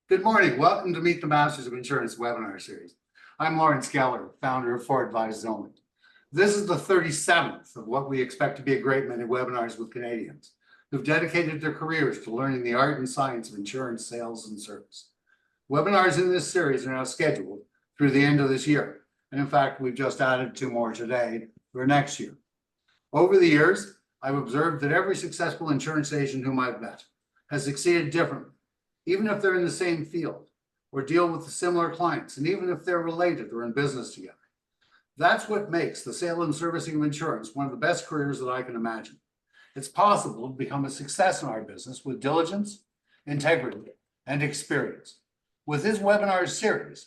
Good morning. Welcome to Meet the Masters of Insurance webinar series. I'm Lawrence Geller, founder of For Advised Only. This is the 37th of what we expect to be a great many webinars with Canadians who've dedicated their careers to learning the art and science of insurance sales and service. Webinars in this series are now scheduled through the end of this year. And in fact, we've just added 2 more today for next year. Over the years, I've observed that every successful insurance agent whom I've met has succeeded differently, even if they're in the same field or deal with similar clients, and even if they're related or in business together. That's what makes the sale and servicing of insurance one of the best careers that I can imagine. It's possible to become a success in our business with diligence, integrity, and experience. With this webinar series,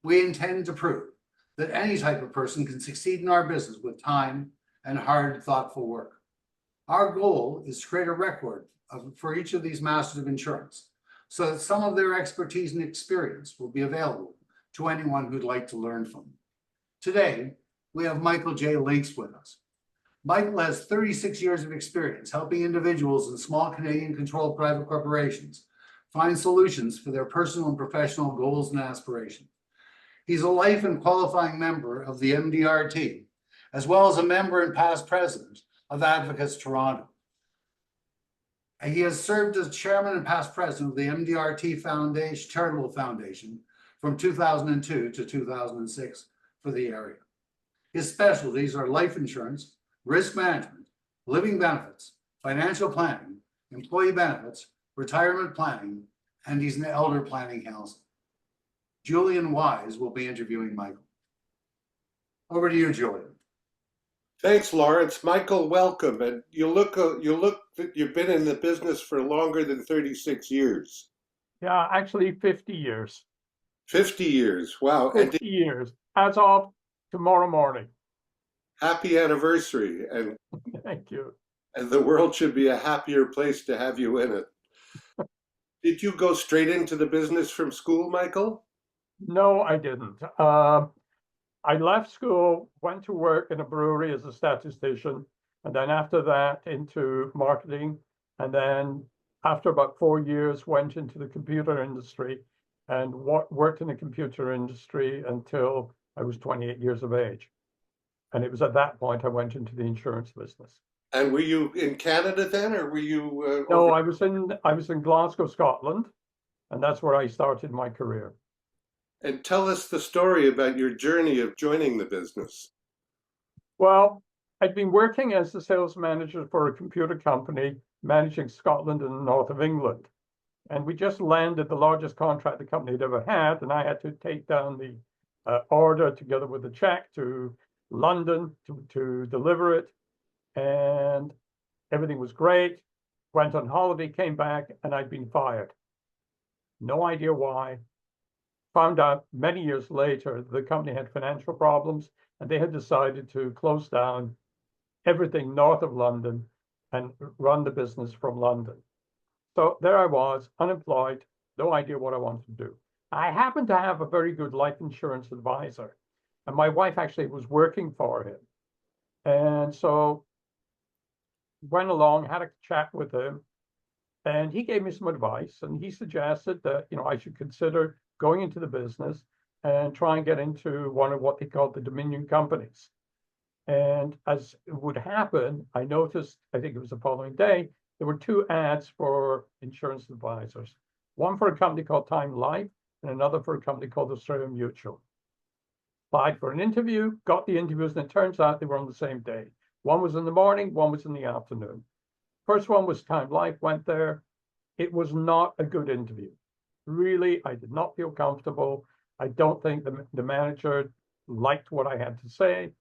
we intend to prove that any type of person can succeed in our business with time and hard, thoughtful work. Our goal is to create a record for each of these masters of insurance, so that some of their expertise and experience will be available to anyone who'd like to learn from them. Today, we have Michael J. Links with us. Michael has 36 years of experience helping individuals in small Canadian-controlled private corporations find solutions for their personal and professional goals and aspirations. He's a life and qualifying member of the MDRT, as well as a member and past president of ADVOCIS Toronto. He has served as chairman and past president of the MDRT Foundation, Charitable Foundation from 2002 to 2006 for the area. His specialties are life insurance, risk management, living benefits, financial planning, employee benefits, retirement planning, and he's in elder planning counseling. Julian Wise will be interviewing Michael. Over to you, Julian. Thanks, Lawrence. Michael, welcome. And you've been in the business for longer than 36 years. Yeah, actually 50 years. 50 years. Wow. 50 years as of tomorrow morning. Happy anniversary. And thank you. And the world should be a happier place to have you in it. Did you go straight into the business from school, Michael? No, I didn't. I left school, went to work in a brewery as a statistician, and then after that into marketing. And then after about 4 years, went into the computer industry and worked in the computer industry until I was 28 years of age. And it was at that point I went into the insurance business. And were you in Canada then, or were you? No, I was in Glasgow, Scotland, and that's where I started my career. And tell us the story about your journey of joining the business. Well, I'd been working as the sales manager for a computer company managing Scotland and the north of England. And we just landed the largest contract the company had ever had, and I had to take down the order together with the check to London to deliver it. And everything was great. Went on holiday, came back, and I'd been fired. No idea why. Found out many years later the company had financial problems and they had decided to close down everything north of London and run the business from London. So there I was, unemployed, no idea what I wanted to do. I happened to have a very good life insurance advisor, and my wife actually was working for him. And so went along, had a chat with him, and he gave me some advice, and he suggested that, I should consider going into the business and try and get into one of what they called the Dominion companies. And as it would happen, I noticed, I think it was the following day, there were 2 ads for insurance advisors. One for a company called Time Life and another for a company called Australian Mutual. Applied for an interview, got the interviews, and it turns out they were on the same day. One was in the morning, one was in the afternoon. First one was Time Life, went there. It was not a good interview. Really, I did not feel comfortable. I don't think the manager liked what I had to say.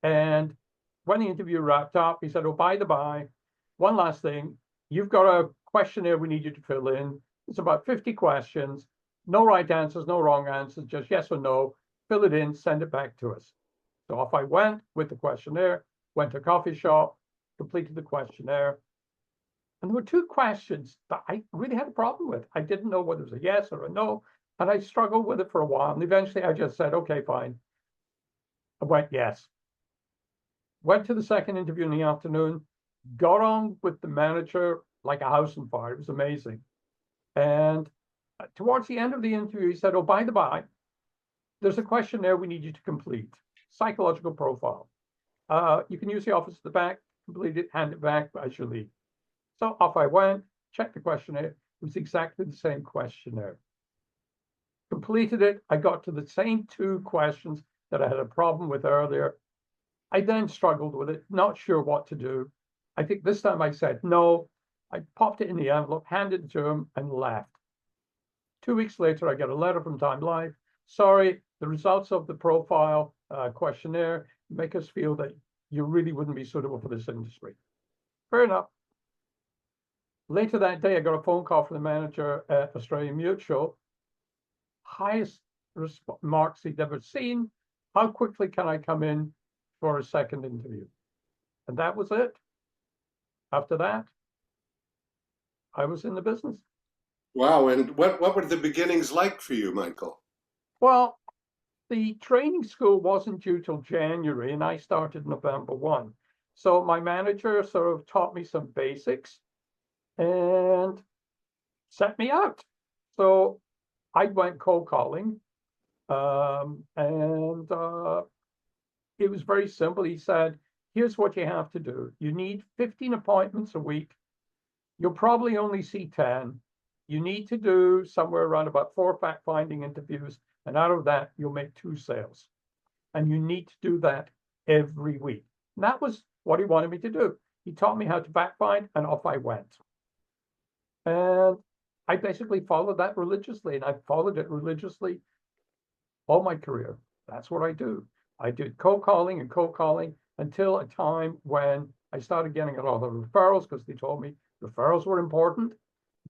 And when the interview wrapped up, he said, oh, by the by, one last thing, you've got a questionnaire we need you to fill in. It's about 50 questions, no right answers, no wrong answers, just yes or no. Fill it in, send it back to us. So off I went with the questionnaire, went to a coffee shop, completed the questionnaire. And there were 2 questions that I really had a problem with. I didn't know whether it was a yes or a no, and I struggled with it for a while. And eventually I just said, okay, fine. I went yes. Went to the second interview in the afternoon, got on with the manager like a house on fire. It was amazing. And Towards the end of the interview, he said, "Oh, by the by, there's a questionnaire we need you to complete, psychological profile. You can use the office at the back, complete it, hand it back as you leave." So off I went, checked the questionnaire. It was exactly the same questionnaire. Completed it. I got to the same 2 questions that I had a problem with earlier. I then struggled with it, not sure what to do. I think this time I said no. I popped it in the envelope, handed it to him, and left. 2 weeks later, I get a letter from Time Life. "Sorry, the results of the profile questionnaire make us feel that you really wouldn't be suitable for this industry." Fair enough. Later that day, I got a phone call from the manager at Australian Mutual. "Highest marks he'd ever seen. How quickly can I come in for a second interview?" And that was it. After that, I was in the business. Wow. And what were the beginnings like for you, Michael? Well, the training school wasn't due till January, and I started November 1. So my manager sort of taught me some basics and set me out. So I went cold calling, and it was very simple. He said, "Here's what you have to do. You need 15 appointments a week. You'll probably only see 10. You need to do somewhere around about 4 fact-finding interviews, and out of that, you'll make 2 sales. And you need to do that every week." And that was what he wanted me to do. He taught me how to fact-find, and off I went. And I basically followed that religiously, and I've followed it religiously all my career. That's what I do. I did cold calling and cold calling until a time when I started getting a lot of referrals, because they told me referrals were important.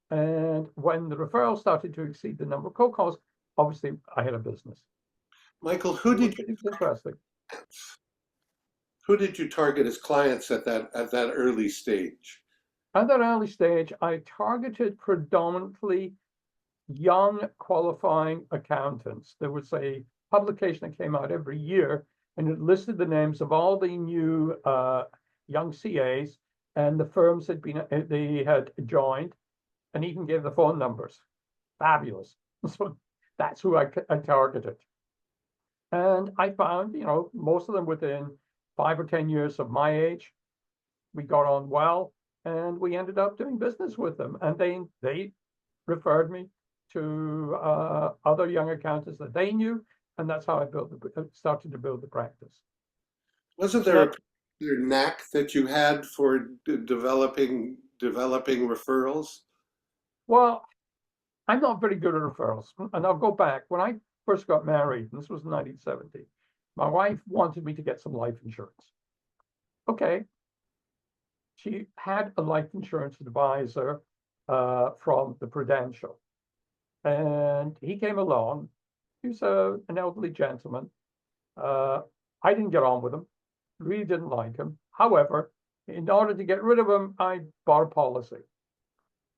And when the referrals started to exceed the number of cold calls, obviously I had a business. Michael, It was interesting. who did you target as clients at that early stage? At that early stage, I targeted predominantly young qualifying accountants. There was a publication that came out every year, and it listed the names of all the new young CAs and the firms they had joined, and even gave the phone numbers. Fabulous. So that's who I targeted. And I found, most of them within 5 or 10 years of my age. We got on well, and we ended up doing business with them. And they referred me to other young accountants that they knew, and that's how I started to build the practice. Wasn't there a particular knack that you had for developing referrals? Well, I'm not very good at referrals, and I'll go back. When I first got married, and this was 1970, my wife wanted me to get some life insurance. Okay. She had a life insurance advisor from the Prudential, and he came along. He was an elderly gentleman. I didn't get on with him, really didn't like him. However, in order to get rid of him, I bought a policy.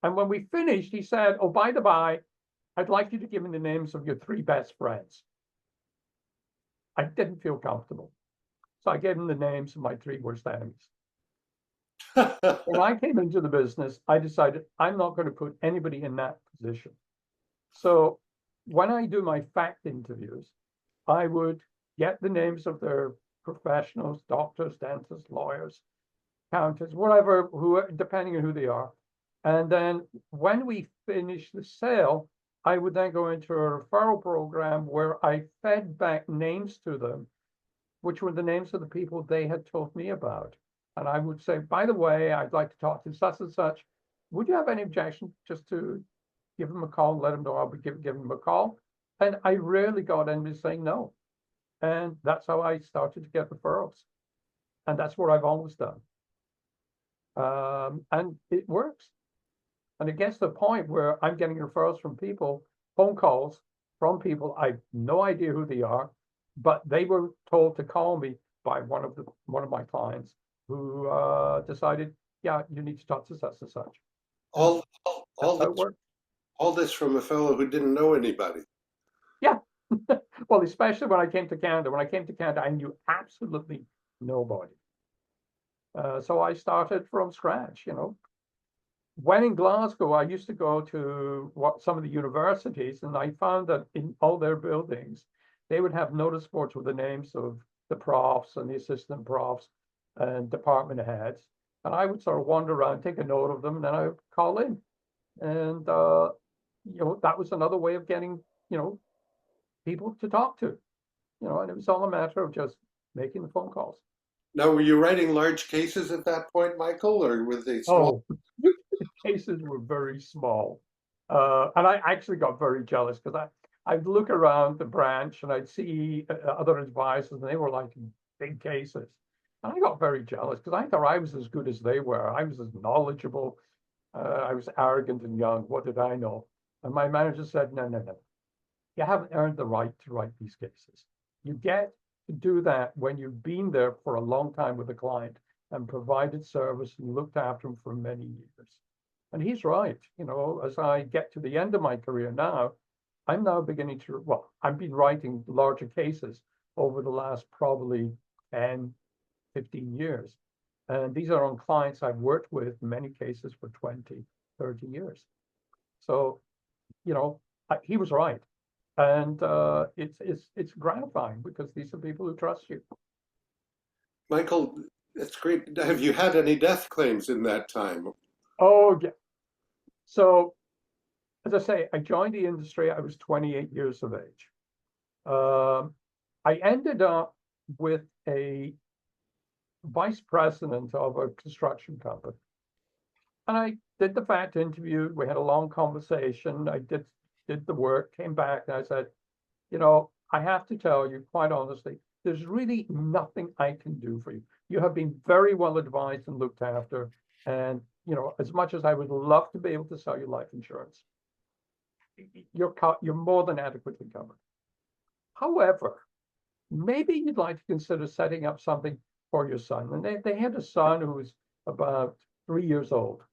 And when we finished, he said, "Oh, by the by, I'd like you to give me the names of your 3 best friends." I didn't feel comfortable. So I gave him the names of my 3 worst enemies. When I came into the business, I decided I'm not going to put anybody in that position. So when I do my fact interviews, I would get the names of their professionals, doctors, dentists, lawyers, accountants, whatever, depending on who they are. And then when we finish the sale, I would then go into a referral program where I fed back names to them, which were the names of the people they had told me about. And I would say, "By the way, I'd like to talk to such and such. Would you have any objection just to give them a call and let them know I'll be giving them a call?" And I rarely got anybody saying no. And that's how I started to get referrals. And that's what I've always done. And it works. And it gets to the point where I'm getting referrals from people, phone calls from people I have no idea who they are, but they were told to call me by one of my clients who decided, "Yeah, you need to talk to such and such." all this from a fellow who didn't know anybody. Yeah. Well, especially when I came to Canada. When I came to Canada, I knew absolutely nobody. So I started from scratch, when in Glasgow, I used to go to some of the universities, and I found that in all their buildings, they would have notice boards with the names of the profs and the assistant profs and department heads. And I would sort of wander around, take a note of them, and then I would call in. And that was another way of getting, people to talk to, and it was all a matter of just making the phone calls. Now, were you writing large cases at that point, Michael, or were they small? Oh, the cases were very small. And I actually got very jealous because I'd look around the branch and I'd see other advisors, and they were like big cases. And I got very jealous because I thought I was as good as they were. I was as knowledgeable. I was arrogant and young. What did I know? And my manager said, no, no, no. You haven't earned the right to write these cases. You get to do that when you've been there for a long time with a client and provided service and looked after them for many years. And he's right. As I get to the end of my career now, I'm now beginning to, I've been writing larger cases over the last probably 10, 15 years. And these are on clients I've worked with in many cases for 20, 30 years. So, he was right. And it's gratifying because these are people who trust you. Michael, it's great. Have you had any death claims in that time? Oh, yeah. So, as I say, I joined the industry, I was 28 years of age. I ended up with a vice president of a construction company. And I did the fact interview. We had a long conversation. I did the work, came back, and I said, I have to tell you, quite honestly, there's really nothing I can do for you. You have been very well advised and looked after. And, as much as I would love to be able to sell you life insurance, you're more than adequately covered. However, maybe you'd like to consider setting up something for your son. And they had a son who was about 3 years old.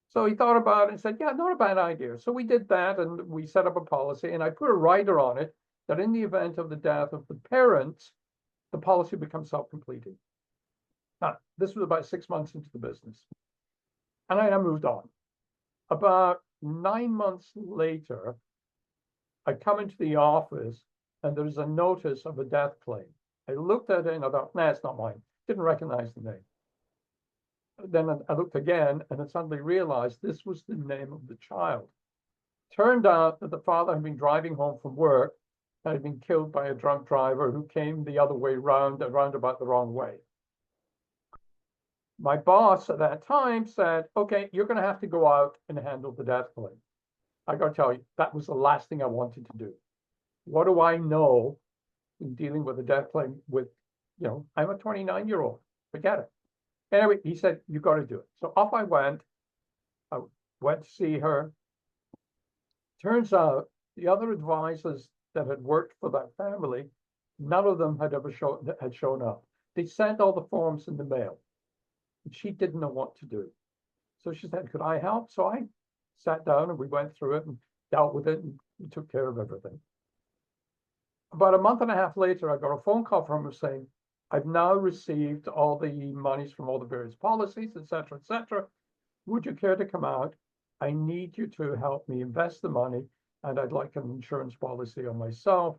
So he thought about it and said, yeah, not a bad idea. So we did that, and we set up a policy, and I put a rider on it that in the event of the death of the parents, the policy becomes self-completing. Now, this was about 6 months into the business. And I moved on. About 9 months later, I come into the office and there's a notice of a death claim. I looked at it and I thought, nah, it's not mine. Didn't recognize the name. Then I looked again and I suddenly realized this was the name of the child. Turned out that the father had been driving home from work and had been killed by a drunk driver who came the other way round about the wrong way. My boss at that time said, okay, you're going to have to go out and handle the death claim. I got to tell you, that was the last thing I wanted to do. What do I know in dealing with a death claim with, I'm a 29-year-old, forget it. Anyway, he said, you got to do it. So off I went to see her. Turns out the other advisors that had worked for that family, none of them had ever shown up. They sent all the forms in the mail. And she didn't know what to do. So she said, could I help? So I sat down and we went through it and dealt with it and we took care of everything. About a month and a half later, I got a phone call from her saying, I've now received all the monies from all the various policies, et cetera, would you care to come out? I need you to help me invest the money, and I'd like an insurance policy on myself.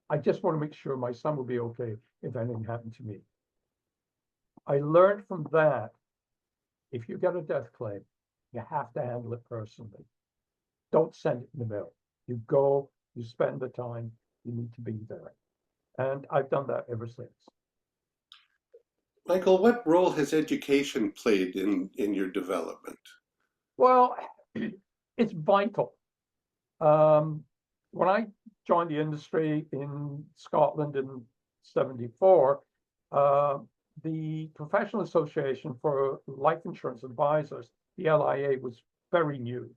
I just want to make sure my son will be okay if anything happened to me. I learned from that, if you get a death claim, you have to handle it personally. Don't send it in the mail. You go, you spend the time, you need to be there. And I've done that ever since. Michael, what role has education played in your development? Well, it's vital. When I joined the industry in Scotland in 74, the Professional Association for Life Insurance Advisors, the LIA, was very new.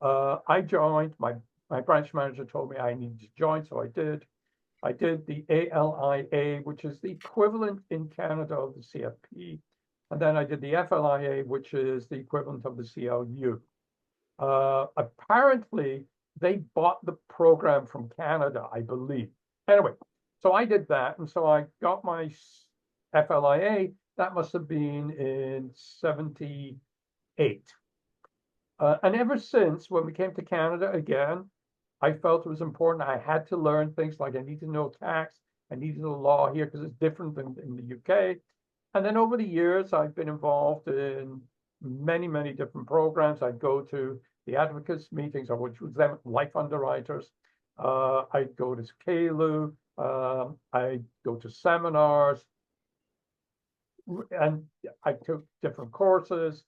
I joined, my branch manager told me I needed to join, so I did. I did the ALIA, which is the equivalent in Canada of the CFP. And then I did the FLIA, which is the equivalent of the CLU. Apparently, they bought the program from Canada, I believe. Anyway, so I did that. And so I got my FLIA. That must have been in 78. And ever since, when we came to Canada again, I felt it was important. I had to learn things like I need to know tax, I needed the law here because it's different than in the UK. And then over the years, I've been involved in many, many different programs. I'd go to the advocates meetings, of which was them life underwriters. I'd go to CALU, I'd go to seminars, and I took different courses.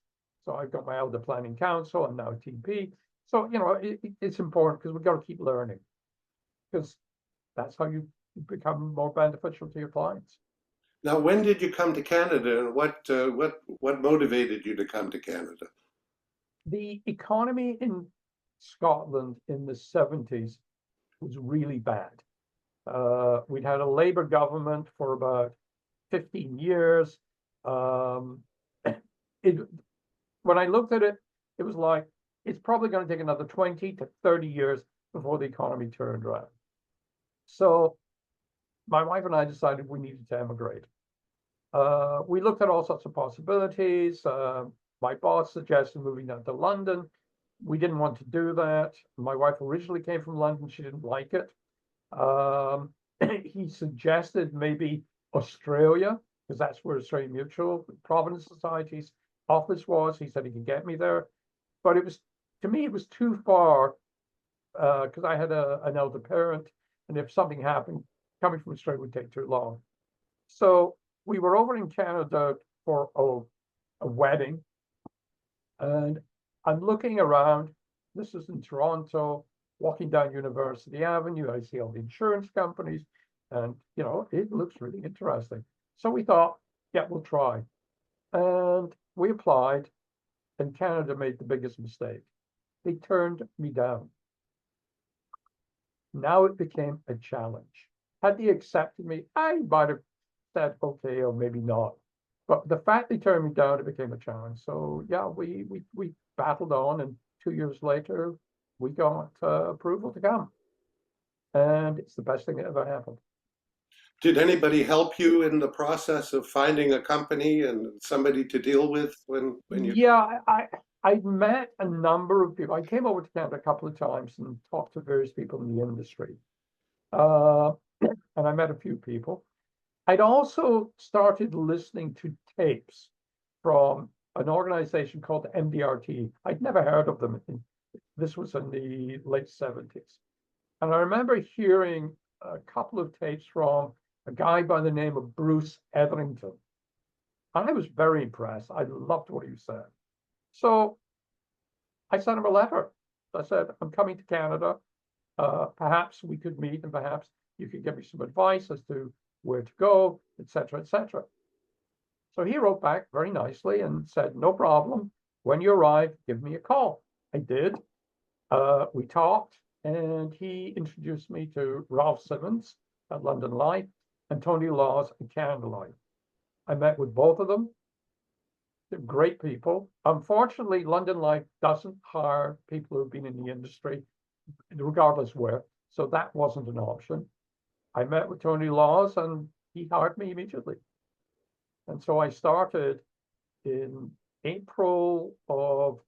So I've got my Elder Planning Council and now TP. So, it's important because we've got to keep learning because that's how you become more beneficial to your clients. Now, when did you come to Canada, and what motivated you to come to Canada? The economy in Scotland in the 70s was really bad. We'd had a Labour government for about 15 years. When I looked at it, it was like, it's probably going to take another 20 to 30 years before the economy turned around. So my wife and I decided we needed to emigrate. We looked at all sorts of possibilities. My boss suggested moving down to London. We didn't want to do that. My wife originally came from London. She didn't like it. He suggested maybe Australia, because that's where Australian Mutual Providence Society's office was. He said he could get me there. But to me, it was too far because I had an elder parent. And if something happened, coming from Australia would take too long. So we were over in Canada for a wedding. And I'm looking around. This is in Toronto, walking down University Avenue. I see all the insurance companies. And, it looks really interesting. So we thought, yeah, we'll try. And we applied. And Canada made the biggest mistake. They turned me down. Now it became a challenge. Had they accepted me, I might have said okay or maybe not. But the fact they turned me down, it became a challenge. So yeah, we battled on, and 2 years later, we got approval to come, and it's the best thing that ever happened. Did anybody help you in the process of finding a company and somebody to deal with when you? Yeah, I met a number of people. I came over to Canada a couple of times and talked to various people in the industry. And I met a few people. I'd also started listening to tapes from an organization called MDRT. I'd never heard of them. This was in the late 70s. And I remember hearing a couple of tapes from a guy by the name of Bruce Etherington. I was very impressed. I loved what he said. So I sent him a letter. I said, I'm coming to Canada. Perhaps we could meet, and perhaps you could give me some advice as to where to go, etc., etc. So he wrote back very nicely and said, no problem. When you arrive, give me a call. I did. We talked, and he introduced me to Ralph Simmons at London Life and Tony Laws at Canada Life. I met with both of them. They're great people. Unfortunately, London Life doesn't hire people who've been in the industry, regardless where. So that wasn't an option. I met with Tony Laws, and he hired me immediately. And so I started in April of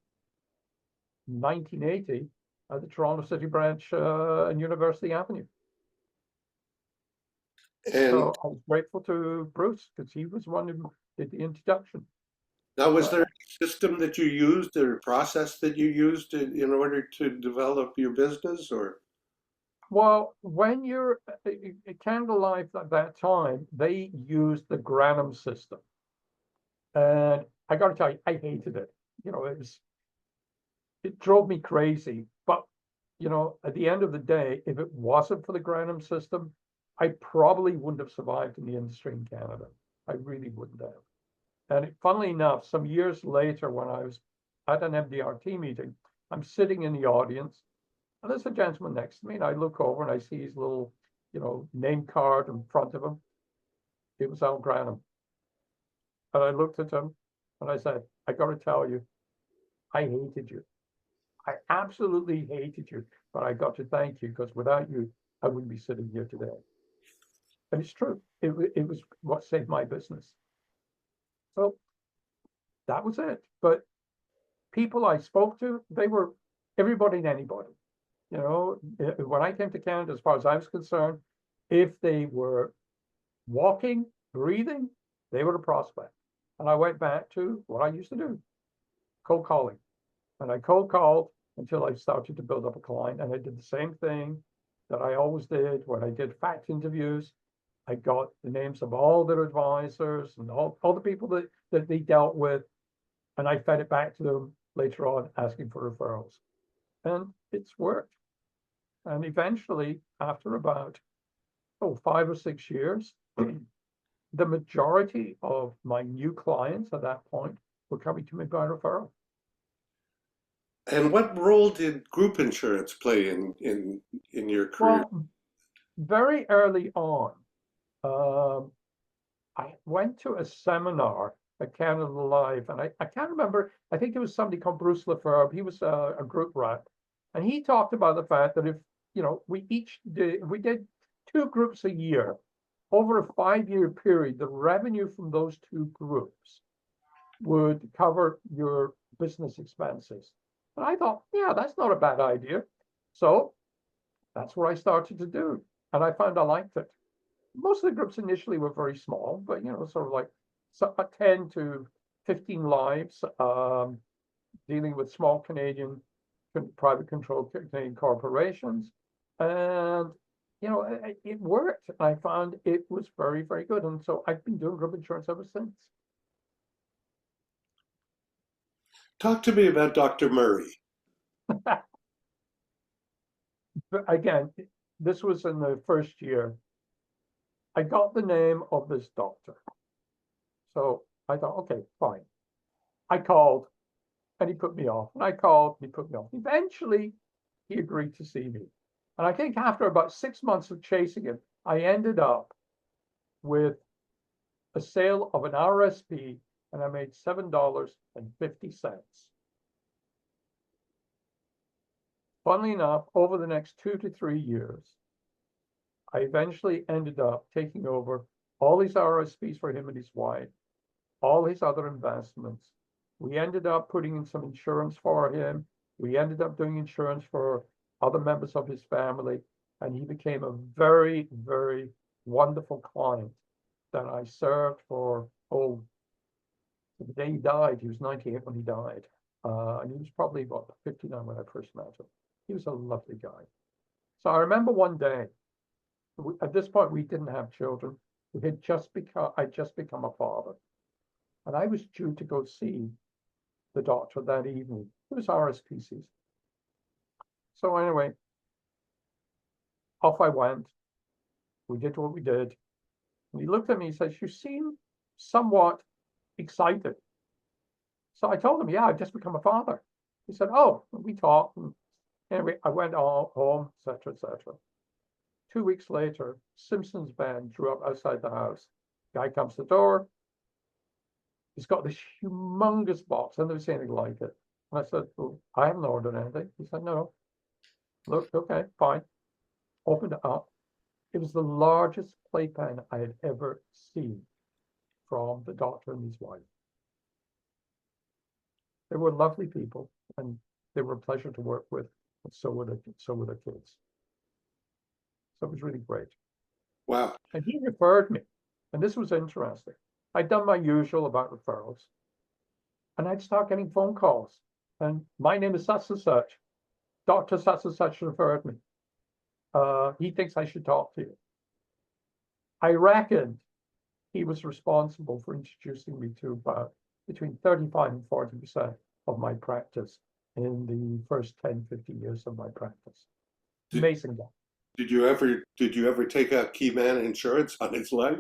1980 at the Toronto City branch in University Avenue. And so I was grateful to Bruce because he was one who did the introduction. now, was there a system that you used or a process that you used in order to develop your business, or? Well, when you're at Canada Life at that time, they used the Granum system. And I got to tell you, I hated it. It drove me crazy. But, at the end of the day, if it wasn't for the Granum system, I probably wouldn't have survived in the industry in Canada. I really wouldn't have. And funnily enough, some years later, when I was at an MDRT meeting, I'm sitting in the audience, and there's a gentleman next to me, and I look over and I see his little, name card in front of him. It was Al Granum. And I looked at him and I said, I got to tell you, I hated you. I absolutely hated you, but I got to thank you because without you, I wouldn't be sitting here today. And it's true. It was what saved my business. So that was it. But people I spoke to, they were everybody and anybody. You know, when I came to Canada, as far as I was concerned, if they were walking, breathing, they were a prospect. And I went back to what I used to do, cold calling. And I cold called until I started to build up a client. And I did the same thing that I always did when I did fact interviews. I got the names of all their advisors and all the people that they dealt with. And I fed it back to them later on, asking for referrals. And it's worked. And eventually, after about 5 or 6 years, the majority of my new clients at that point were coming to me by referral. And what role did group insurance play in your career? Well, very early on, I went to a seminar at Canada Live, and I can't remember. I think it was somebody called Bruce Lefebvre. He was a group rep, and he talked about the fact that if we did 2 groups a year over a 5-year period, the revenue from those 2 groups would cover your business expenses. And I thought, yeah, that's not a bad idea. So that's what I started to do, and I found I liked it. Most of the groups initially were very small, but sort of like 10 to 15 lives, dealing with small Canadian private controlled Canadian corporations. And it worked. I found it was very, very good. And so I've been doing group insurance ever since. Talk to me about Dr. Murray. But again, this was in the first year. I got the name of this doctor. So I thought, okay, fine. I called and he put me off. And I called and he put me off. Eventually, he agreed to see me. And I think after about 6 months of chasing him, I ended up with a sale of an RSP, and I made $7.50. Funnily enough, over the next 2 to 3 years, I eventually ended up taking over all his RSPs for him and his wife, all his other investments. We ended up putting in some insurance for him. We ended up doing insurance for other members of his family, and he became a very, very wonderful client that I served for, the day he died. He was 98 when he died. And he was probably about 59 when I first met him. He was a lovely guy. So I remember one day, at this point, we didn't have children. I'd just become a father. And I was due to go see the doctor that evening. It was RSPCs. So anyway, off I went. We did what we did. And he looked at me and says, "You seem somewhat excited." So I told him, "Yeah, I've just become a father." He said, "Oh," we talked. And anyway, I went home, etc., etc. 2 weeks later, Simpsons band drew up outside the house. Guy comes to the door. He's got this humongous box. I've never seen anything like it. And I said, "Well, I haven't ordered anything." He said, "No." Look, okay, fine. Opened it up. It was the largest playpen I had ever seen from the doctor and his wife. They were lovely people, and they were a pleasure to work with, and so were the kids. So it was really great. Wow. And he referred me, and this was interesting. I'd done my usual about referrals, and I'd start getting phone calls. And my name is such and such. Dr. such and such referred me. He thinks I should talk to you. I reckoned he was responsible for introducing me to about between 35 and 40% of my practice in the first 10, 15 years of my practice. Amazing guy. Did you ever take out key man insurance on his life?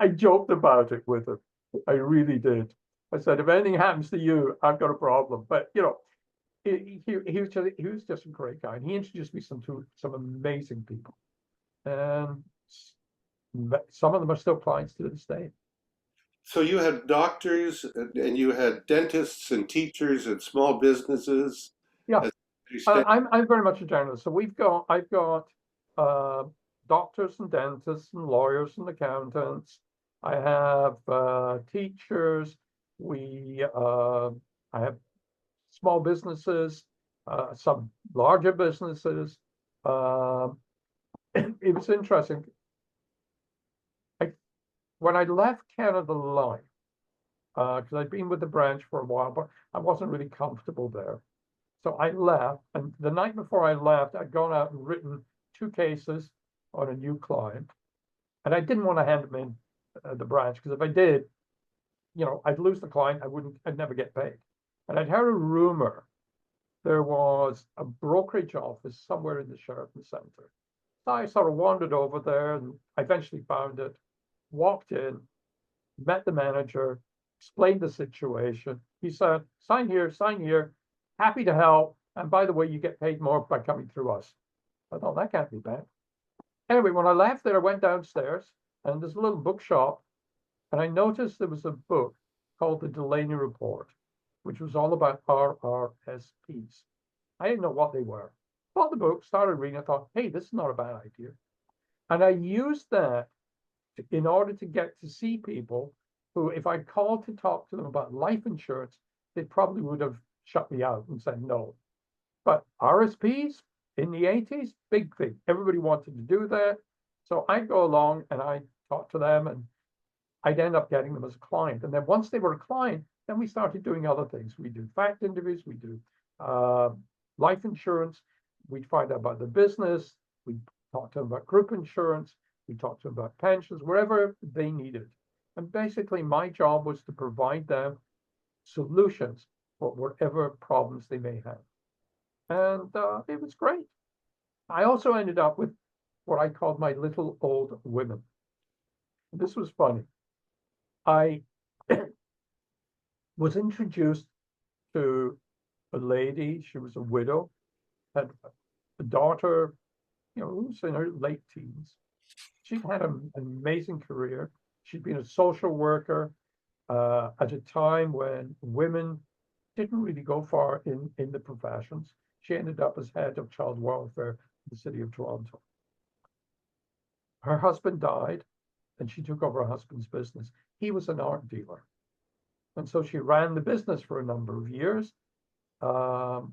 I joked about it with him. I really did. I said, "If anything happens to you, I've got a problem." But he was just a great guy, and he introduced me to some amazing people, and some of them are still clients to this day. So you had doctors and you had dentists and teachers and small businesses. Yeah, I'm very much a generalist. So I've got doctors and dentists and lawyers and accountants. I have teachers. I have small businesses, some larger businesses. It was interesting. When I left Canada Life, because I'd been with the branch for a while, but I wasn't really comfortable there. So I left, and the night before I left, I'd gone out and written 2 cases on a new client, and I didn't want to hand them in the branch, because if I did, I'd lose the client. I'd never get paid. And I'd heard a rumor there was a brokerage office somewhere in the Sheraton Centre. So I sort of wandered over there, and I eventually found it, walked in, met the manager, explained the situation. He said, sign here, happy to help. And by the way, you get paid more by coming through us. I thought, that can't be bad. Anyway, when I left there, I went downstairs, and there's a little bookshop, and I noticed there was a book called The Delaney Report, which was all about RRSPs. I didn't know what they were. Bought the book, started reading, I thought, hey, this is not a bad idea. And I used that in order to get to see people who, if I called to talk to them about life insurance, they probably would have shut me out and said no. But RSPs in the 80s, big thing. Everybody wanted to do that. So I'd go along and I'd talk to them, and I'd end up getting them as a client. And then once they were a client, then we started doing other things. We do fact interviews, we do life insurance. We'd find out about the business. We'd talk to them about group insurance. We talked to them about pensions, wherever they needed. And basically, my job was to provide them solutions for whatever problems they may have. And it was great. I also ended up with what I called my little old women. This was funny. I was introduced to a lady. She was a widow, had a daughter, who was in her late teens. She'd had an amazing career. She'd been a social worker at a time when women didn't really go far in the professions. She ended up as head of child welfare in the city of Toronto. Her husband died, and she took over her husband's business. He was an art dealer. And so she ran the business for a number of years. And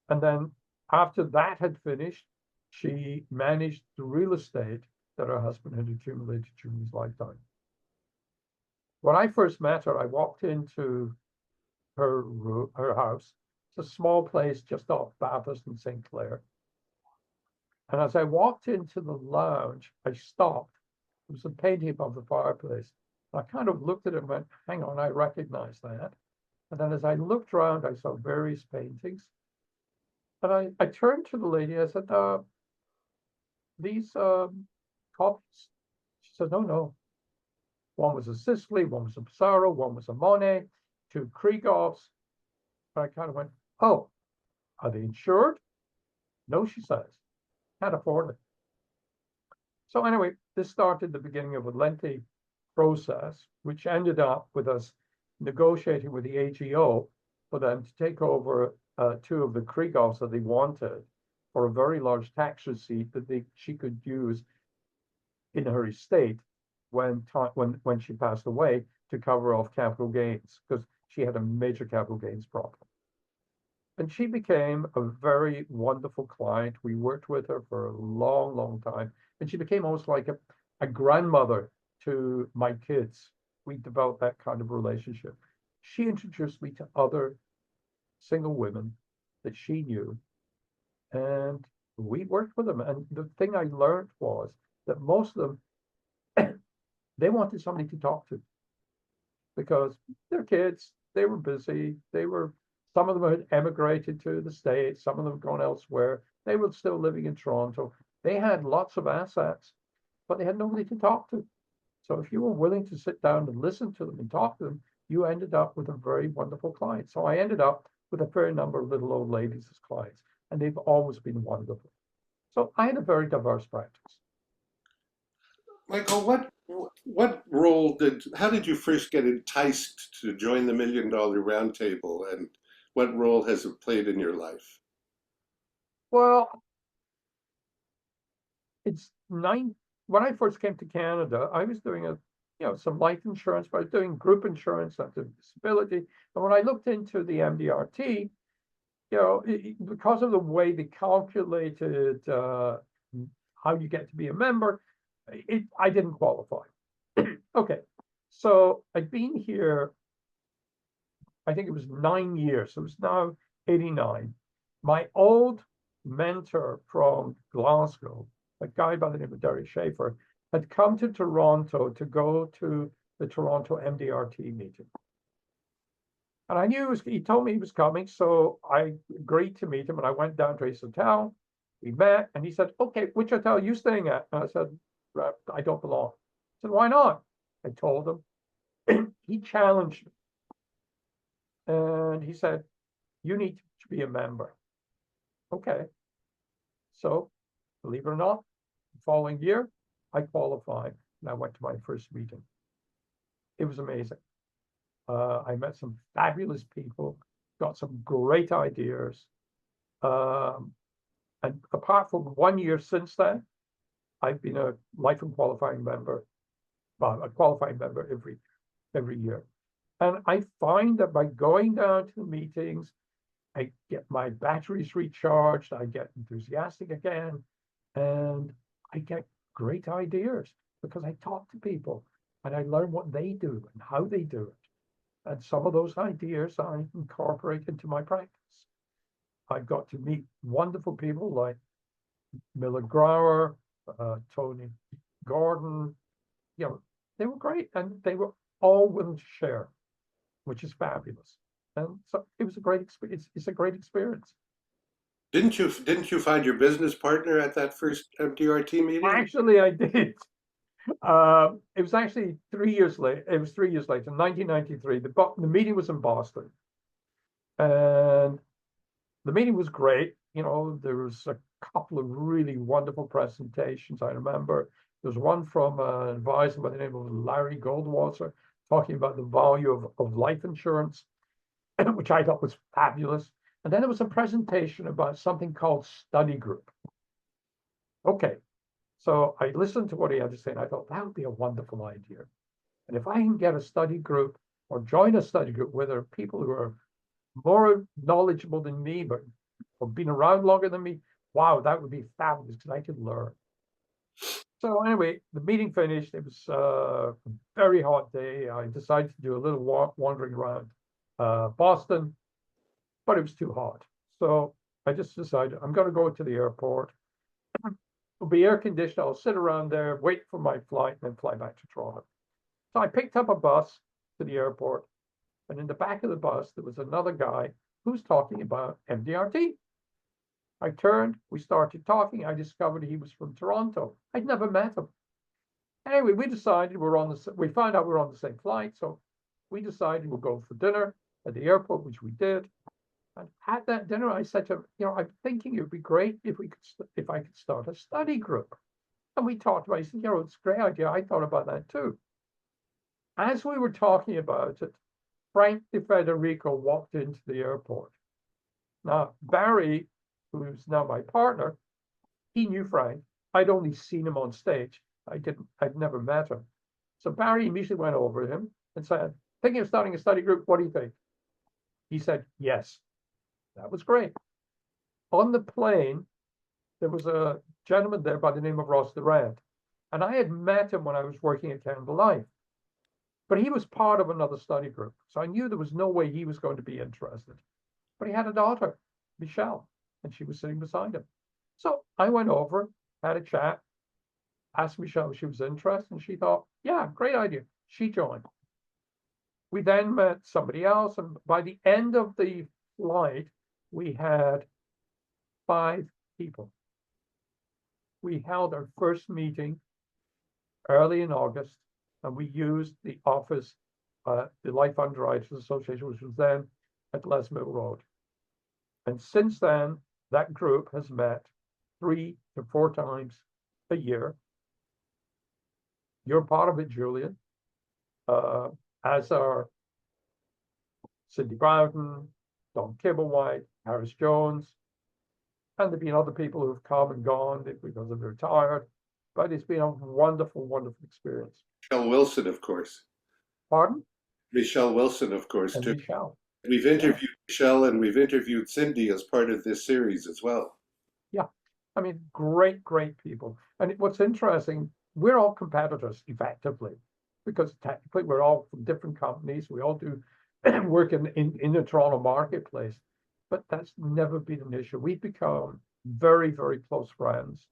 then after that had finished, she managed the real estate that her husband had accumulated during his lifetime. When I first met her, I walked into her house. It's a small place just off Bathurst and St. Clair. And as I walked into the lounge, I stopped. There was a painting above the fireplace. I kind of looked at it and went, hang on, I recognize that. And then as I looked around, I saw various paintings. And I turned to the lady, I said, these copies? She said, no. One was a Sicily, one was a Pissarro, one was a Monet, 2 Krieghoffs. And I kind of went, oh, are they insured? No, she says, can't afford it. So anyway, this started the beginning of a lengthy process, which ended up with us negotiating with the AGO for them to take over 2 of the Krieghoffs that they wanted for a very large tax receipt that she could use in her estate when she passed away to cover off capital gains, because she had a major capital gains problem. And she became a very wonderful client. We worked with her for a long, long time. And she became almost like a grandmother to my kids. We developed that kind of relationship. She introduced me to other single women that she knew. And we worked with them. And the thing I learned was that most of them, they wanted somebody to talk to. Because their kids, they were busy. Some of them had emigrated to the States. Some of them had gone elsewhere. They were still living in Toronto. They had lots of assets, but they had nobody to talk to. So if you were willing to sit down and listen to them and talk to them, you ended up with a very wonderful client. So I ended up with a fair number of little old ladies as clients, and they've always been wonderful. So I had a very diverse practice. Michael, how did you first get enticed to join the $1 Million Roundtable, and what role has it played in your life? Well, when I first came to Canada, I was doing some life insurance, but I was doing group insurance, I was doing disability. And when I looked into the MDRT, because of the way they calculated how you get to be a member, I didn't qualify. Okay, so I've been here, I think it was 9 years, so it's now 89. My old mentor from Glasgow, a guy by the name of Derek Schaefer, had come to Toronto to go to the Toronto MDRT meeting. And I knew he told me he was coming, so I agreed to meet him, and I went down to his hotel. We met, and he said, "Okay, which hotel are you staying at?" And I said, "I don't belong." He said, "Why not?" I told him. He challenged me. And he said, "You need to be a member." Okay. So, believe it or not, the following year, I qualified, and I went to my first meeting. It was amazing. I met some fabulous people, got some great ideas. And apart from 1 year since then, I've been a life and qualifying member, a qualifying member every year. And I find that by going down to the meetings, I get my batteries recharged, I get enthusiastic again, and I get great ideas because I talk to people and I learn what they do and how they do it. And some of those ideas I incorporate into my practice. I've got to meet wonderful people like Miller Grauer, Tony Gordon. They were great, and they were all willing to share, which is fabulous. And so it was a great experience. It's a great experience. Didn't you find your business partner at that first MDRT meeting? Actually, I did. It was actually 3 years later. It was 3 years later, 1993. The meeting was in Boston, and the meeting was great. There was a couple of really wonderful presentations. I remember there was one from an advisor by the name of Larry Goldwasser talking about the value of life insurance, which I thought was fabulous. And then there was a presentation about something called study group. Okay, so I listened to what he had to say, and I thought that would be a wonderful idea. And if I can get a study group or join a study group where there are people who are more knowledgeable than me, but have been around longer than me, wow, that would be fabulous because I could learn. So anyway, the meeting finished. It was a very hot day. I decided to do a little wandering around Boston, but it was too hot. So I just decided I'm going to go to the airport. It'll be air conditioned. I'll sit around there, wait for my flight, and then fly back to Toronto. So I picked up a bus to the airport, and in the back of the bus, there was another guy who's talking about MDRT. I turned, we started talking. I discovered he was from Toronto. I'd never met him. Anyway, we decided we found out we were on the same flight. So we decided we'll go for dinner at the airport, which we did. And at that dinner, I said to him, I'm thinking it would be great if I could start a study group. And we talked about it. He said, it's a great idea. I thought about that too. As we were talking about it, Frank DeFederico walked into the airport. Now, Barry, who's now my partner, he knew Frank. I'd only seen him on stage. I'd never met him. So Barry immediately went over to him and said, "Thinking of starting a study group, what do you think?" He said, "Yes." That was great. On the plane, there was a gentleman there by the name of Ross Durant. And I had met him when I was working at Canada Life. But he was part of another study group. So I knew there was no way he was going to be interested. But he had a daughter, Michelle, and she was sitting beside him. So I went over, had a chat, asked Michelle if she was interested, and she thought, yeah, great idea. She joined. We then met somebody else, and by the end of the flight, we had 5 people. We held our first meeting early in August, and we used the office, the Life Underwriters Association, which was then at Les Mill Road. And since then, that group has met 3 to 4 times a year. You're part of it, Julian, as are Cindy Bowden, Don Kibblewhite, Harris Jones, and there've been other people who've come and gone because they've retired. but it's been a wonderful, wonderful experience. Michelle Wilson, of course. Pardon? Michelle Wilson, of course, And too. Michelle. We've interviewed Michelle and we've interviewed Cindy as part of this series as well. Yeah. I mean, great, great people. And what's interesting, we're all competitors effectively, because technically we're all from different companies. We all do work in the Toronto marketplace, but that's never been an issue. We've become very, very close friends.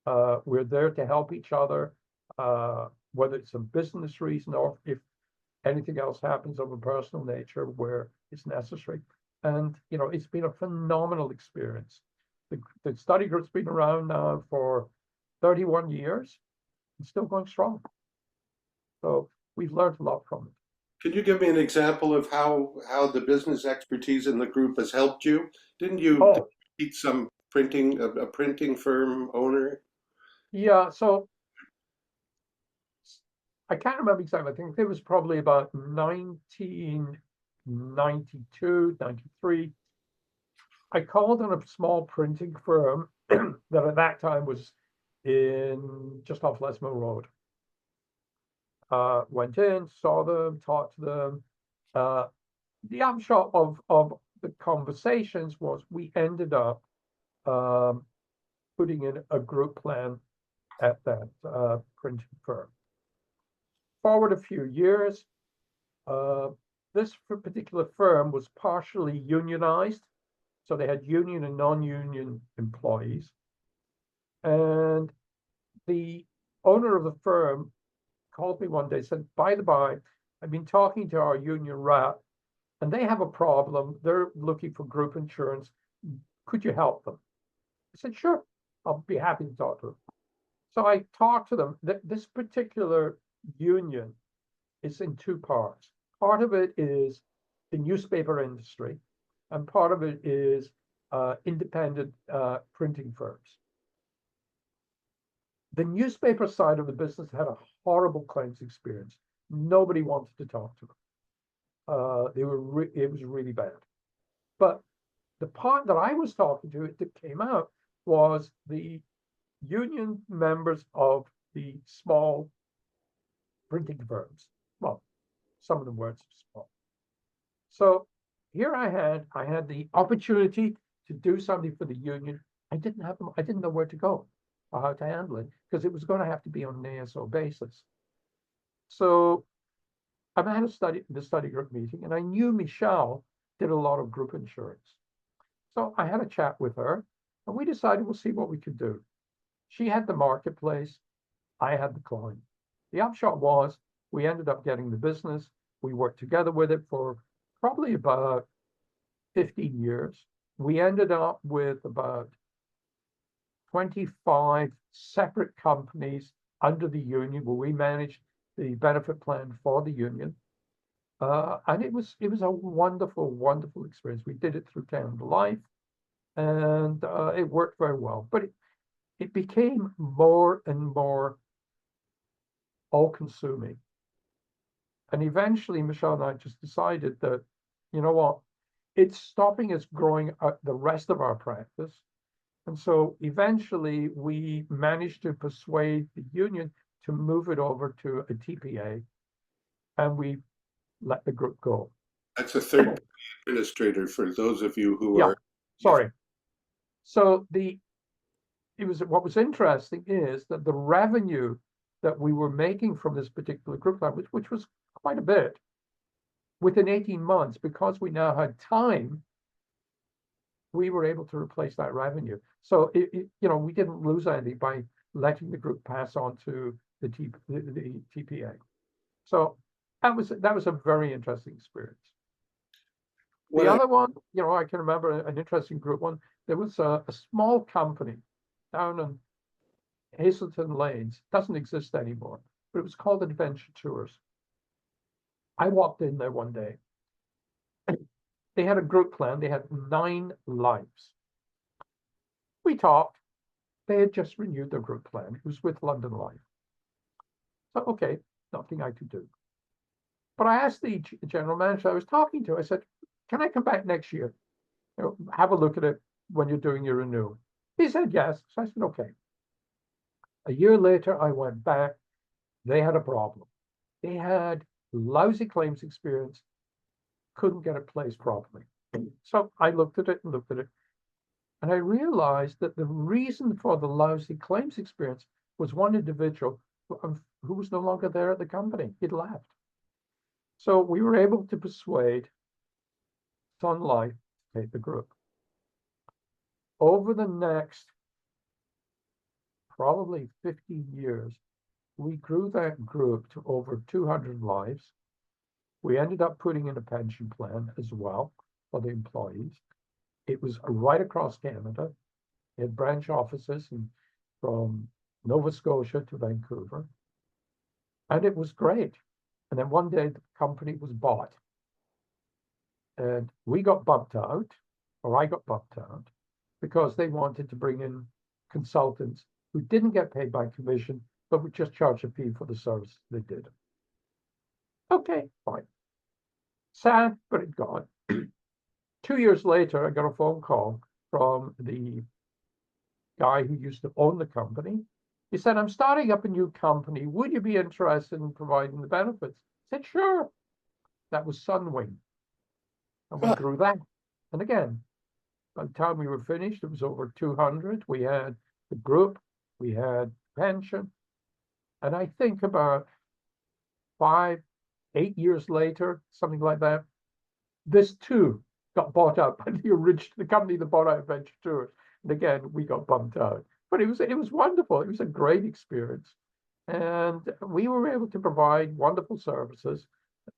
We're there to help each other, whether it's a business reason or if anything else happens of a personal nature where it's necessary. And, it's been a phenomenal experience. The study group's been around now for 31 years and still going strong. So we've learned a lot from it. Can you give me an example of how the business expertise in the group has helped you? Didn't you meet some a printing firm owner? Yeah, so I can't remember exactly. I think it was probably about 1992, 93. I called on a small printing firm that at that time was in just off Lesmo Road. Went in, saw them, talked to them. The upshot of the conversations was we ended up putting in a group plan at that printing firm. Forward a few years, this particular firm was partially unionized. So they had union and non-union employees. And the owner of the firm called me one day and said, by the by, I've been talking to our union rep and they have a problem. They're looking for group insurance. Could you help them? I said, sure, I'll be happy to talk to them. So I talked to them. This particular union is in two parts. Part of it is the newspaper industry, and part of it is independent printing firms. The newspaper side of the business had a horrible claims experience. Nobody wanted to talk to them. It was really bad. But the part that I was talking to that came out was the union members of the small printing firms. Well, some of them weren't so small. So here I had the opportunity to do something for the union. I didn't know where to go or how to handle it because it was going to have to be on an ASO basis. So I had the study group meeting, and I knew Michelle did a lot of group insurance. So I had a chat with her, and we decided we'll see what we could do. She had the marketplace, I had the client. The upshot was we ended up getting the business. We worked together with it for probably about 15 years. We ended up with about 25 separate companies under the union where we managed the benefit plan for the union. And it was a wonderful, wonderful experience. We did it through Canada Life, and it worked very well. But it became more and more all-consuming. And eventually, Michelle and I just decided that, you know what, it's stopping us growing the rest of our practice. And so eventually we managed to persuade the union to move it over to a TPA, and we let the group go. That's a third administrator for those of you who are. Sorry. So what was interesting is that the revenue that we were making from this particular group, which was quite a bit, within 18 months, because we now had time, we were able to replace that revenue. So we didn't lose anything by letting the group pass on to the TPA. So that was a very interesting experience. The other one, I can remember an interesting group one. There was a small company down in Hazelton Lanes, doesn't exist anymore, but it was called Adventure Tours. I walked in there one day. They had a group plan. They had 9 lives. We talked. They had just renewed their group plan. It was with London Life. So, okay, nothing I could do. But I asked the general manager I was talking to, I said, can I come back next year? Have a look at it when you're doing your renewal. He said yes. So I said, okay. A year later, I went back. They had a problem. They had lousy claims experience, couldn't get it placed properly. So I looked at it and looked at it, and I realized that the reason for the lousy claims experience was one individual who was no longer there at the company. He'd left. So we were able to persuade Sun Life to take the group. Over the next probably 50 years, we grew that group to over 200 lives. We ended up putting in a pension plan as well for the employees. It was right across Canada. It had branch offices from Nova Scotia to Vancouver. And it was great. And then one day the company was bought. And we got bumped out, or I got bumped out, because they wanted to bring in consultants who didn't get paid by commission, but would just charge a fee for the service they did. Okay, fine. Sad, but it gone. 2 years later, I got a phone call from the guy who used to own the company. He said, I'm starting up a new company. Would you be interested in providing the benefits? I said, sure. That was Sunwing. And we grew that. And again, by the time we were finished, it was over 200. We had the group, we had pension. And I think about 5, 8 years later, something like that, this too got bought up by the company that bought out Venture Tours. And again, we got bumped out. But it was wonderful. It was a great experience. And we were able to provide wonderful services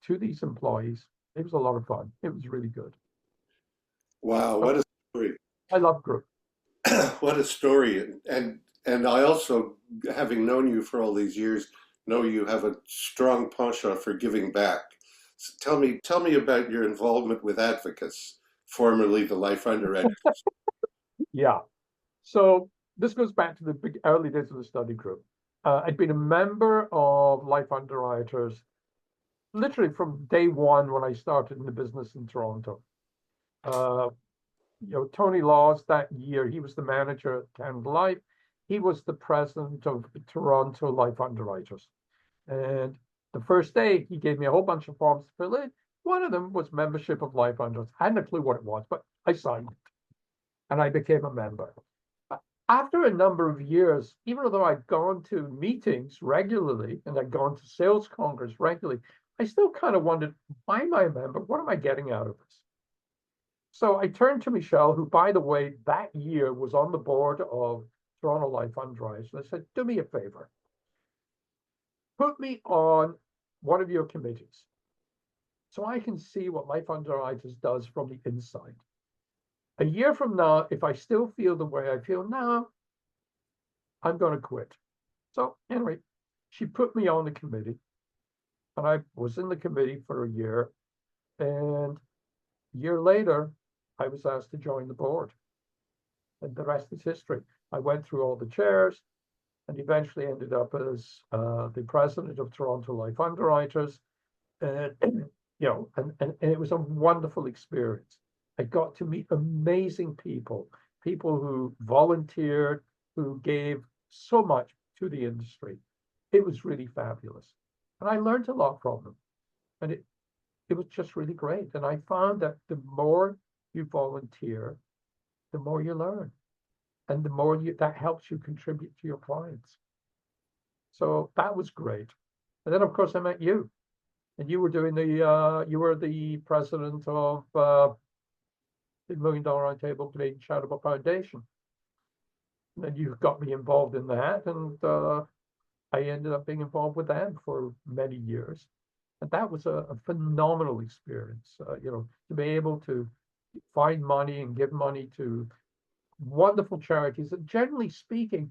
to these employees. It was a lot of fun. It was really good. Wow, what a story. I love group. What a story. And I also, having known you for all these years, know you have a strong penchant for giving back. So tell me about your involvement with ADVOCIS, formerly the Life Underwriters. Yeah. So this goes back to the big early days of the study group. I'd been a member of Life Underwriters literally from day one when I started in the business in Toronto. Tony Laws that year, he was the manager at Canada Life. He was the president of Toronto Life Underwriters. And the first day, he gave me a whole bunch of forms to fill in. One of them was membership of Life Underwriters. I hadn't a clue what it was, but I signed it. And I became a member. After a number of years, even though I'd gone to meetings regularly and I'd gone to sales congress regularly, I still kind of wondered, why am I a member? What am I getting out of this? So I turned to Michelle, who, by the way, that year was on the board of Toronto Life Underwriters. And I said, do me a favor. Put me on one of your committees so I can see what Life Underwriters does from the inside. A year from now, if I still feel the way I feel now, I'm going to quit. So anyway, she put me on the committee, and I was in the committee for a year. And a year later, I was asked to join the board. And the rest is history. I went through all the chairs and eventually ended up as the president of Toronto Life Underwriters. And it was a wonderful experience. I got to meet amazing people who volunteered, who gave so much to the industry. It was really fabulous. And I learned a lot from them. And it was just really great. And I found that the more you volunteer, the more you learn. And the more that helps you contribute to your clients. So that was great. And then, of course, I met you. And you were doing you were the president of the $1 Million Roundtable Canadian Charitable Foundation. And then you got me involved in that, and I ended up being involved with them for many years. And that was a phenomenal experience, to be able to find money and give money to wonderful charities that, generally speaking,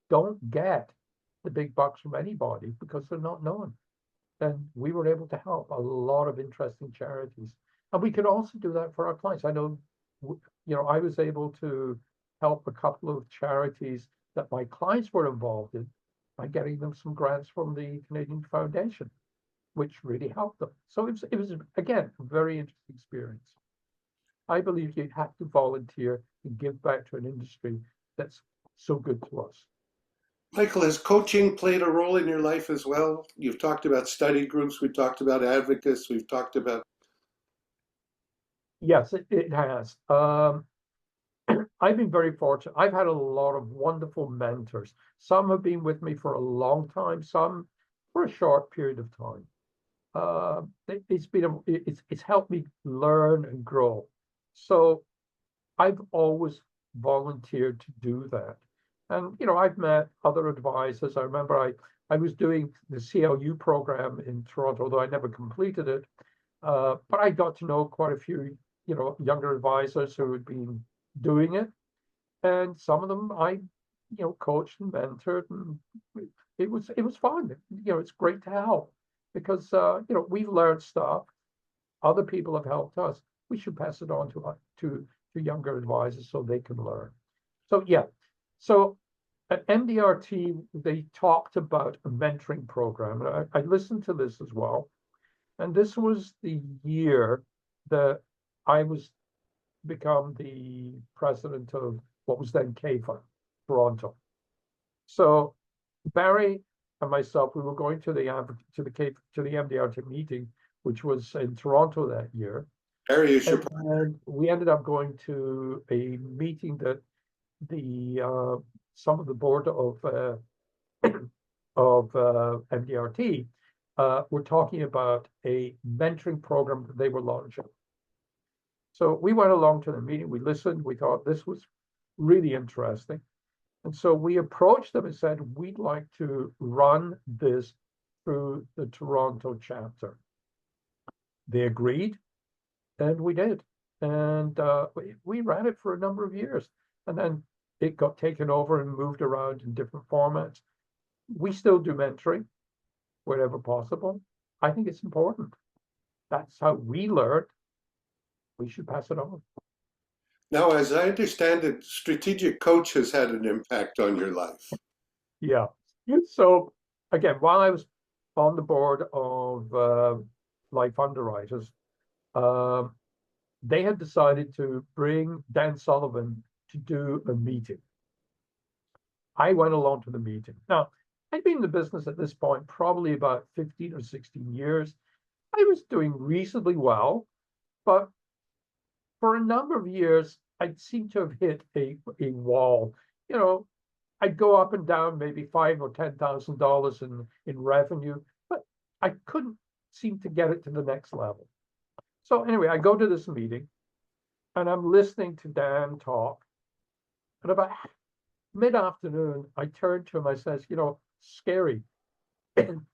don't get the big bucks from anybody because they're not known. And we were able to help a lot of interesting charities. And we could also do that for our clients. I know, I was able to help a couple of charities that my clients were involved in by getting them some grants from the Canadian Foundation, which really helped them. So it was again, a very interesting experience. I believe you have to volunteer and give back to an industry that's so good to us. Michael, has coaching played a role in your life as well? You've talked about study groups, we've talked about advocates, we've talked about. Yes, it has. I've been very fortunate. I've had a lot of wonderful mentors. Some have been with me for a long time, some for a short period of time. It's helped me learn and grow. So I've always volunteered to do that. And I've met other advisors. I remember I was doing the CLU program in Toronto, although I never completed it. But I got to know quite a few, younger advisors who had been doing it. And some of them I, coached and mentored, and it was fun. It's great to help because we've learned stuff. Other people have helped us. We should pass it on to younger advisors so they can learn. So yeah, so at MDRT they talked about a mentoring program, and I listened to this as well. And this was the year that I was become the president of what was then CAFA, Toronto. So Barry and myself, we were going to the MDRT meeting, which was in Toronto that year. Harry, is your And we ended up going to a meeting that some of the board of MDRT were talking about a mentoring program that they were launching. So we went along to the meeting, we listened, we thought this was really interesting. And so we approached them and said, we'd like to run this through the Toronto chapter. They agreed, and we did. And we ran it for a number of years. And then it got taken over and moved around in different formats. We still do mentoring wherever possible. I think it's important. That's how we learned. We should pass it on. Now, as I understand it, strategic coach has had an impact on your life. Yeah. So again, while I was on the board of Life Underwriters, they had decided to bring Dan Sullivan to do a meeting. I went along to the meeting. Now, I'd been in the business at this point probably about 15 or 16 years. I was doing reasonably well, but for a number of years, I seemed to have hit a wall. I'd go up and down maybe $5,000 or $10,000 in revenue, but I couldn't seem to get it to the next level. So anyway, I go to this meeting and I'm listening to Dan talk. And about mid-afternoon, I turned to him, I says, scary.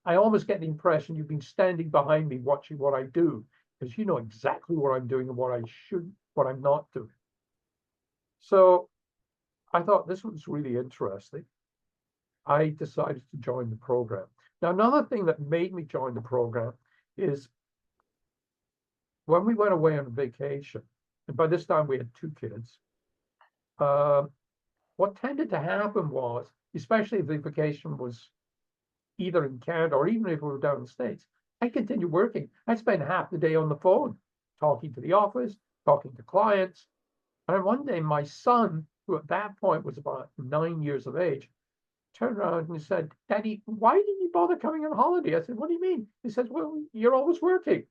I almost get the impression you've been standing behind me watching what I do, because you know exactly what I'm doing and what I'm not doing. So I thought this was really interesting. I decided to join the program. Now, another thing that made me join the program is when we went away on vacation, and by this time we had 2 kids, what tended to happen was, especially if the vacation was either in Canada or even if we were down in the States, I continued working. I spent half the day on the phone, talking to the office, talking to clients. And one day my son, who at that point was about 9 years of age, turned around and said, Daddy, why didn't you bother coming on holiday? I said, what do you mean? He says, well, you're always working.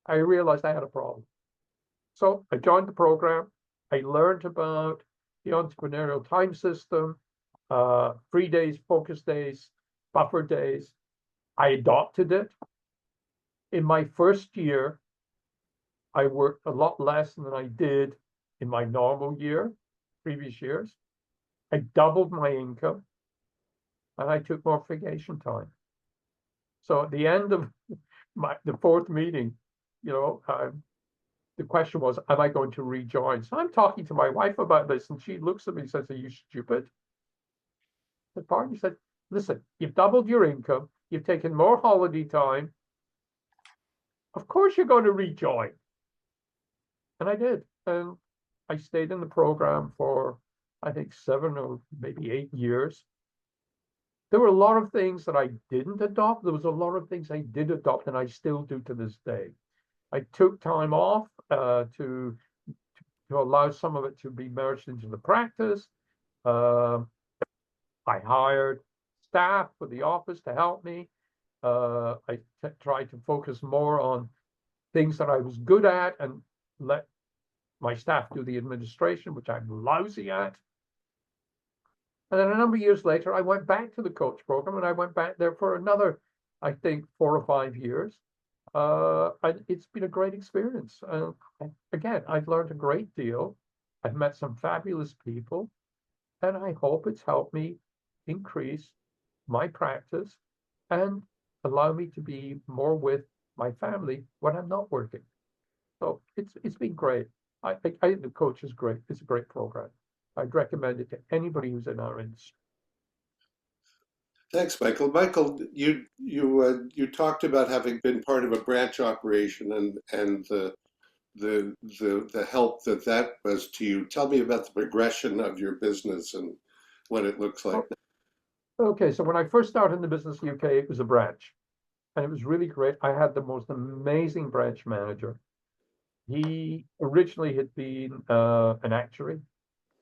I realized I had a problem. So I joined the program. I learned about the entrepreneurial time system, free days, focus days, buffer days. I adopted it. In my first year, I worked a lot less than I did in my normal year, previous years. I doubled my income and I took more vacation time. So at the end of the 4th meeting, the question was, am I going to rejoin? So I'm talking to my wife about this, and she looks at me and says, are you stupid? The partner said, listen, you've doubled your income, you've taken more holiday time. Of course you're going to rejoin. And I did. And I stayed in the program for, I think, 7 or maybe 8 years. There were a lot of things that I didn't adopt. There was a lot of things I did adopt, and I still do to this day. I took time off to allow some of it to be merged into the practice. I hired staff for the office to help me. I tried to focus more on things that I was good at and let my staff do the administration, which I'm lousy at. And then a number of years later, I went back to the coach program, and I went back there for another, I think, 4 or 5 years. And it's been a great experience. Again, I've learned a great deal. I've met some fabulous people, and I hope it's helped me increase my practice and allow me to be more with my family when I'm not working. So it's been great. I think the coach is great. It's a great program. I'd recommend it to anybody who's in our industry. Thanks, Michael. Michael, you talked about having been part of a branch operation and the help that was to you. Tell me about the progression of your business and what it looks like. Okay, so when I first started in the business UK, it was a branch, and it was really great. I had the most amazing branch manager. He originally had been an actuary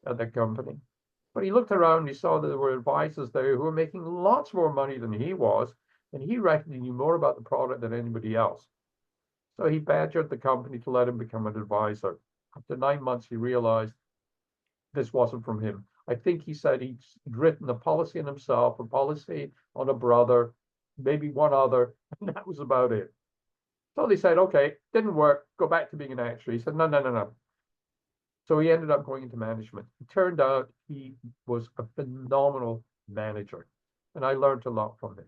at that company. But he looked around and he saw that there were advisors there who were making lots more money than he was, and he reckoned he knew more about the product than anybody else. So he badgered the company to let him become an advisor. After 9 months, he realized this wasn't from him. I think he said he'd written a policy on himself, a policy on a brother, maybe one other, and that was about it. So they said, okay, didn't work, go back to being an actuary. He said, no, no, no, no. So he ended up going into management. It turned out he was a phenomenal manager, and I learned a lot from him.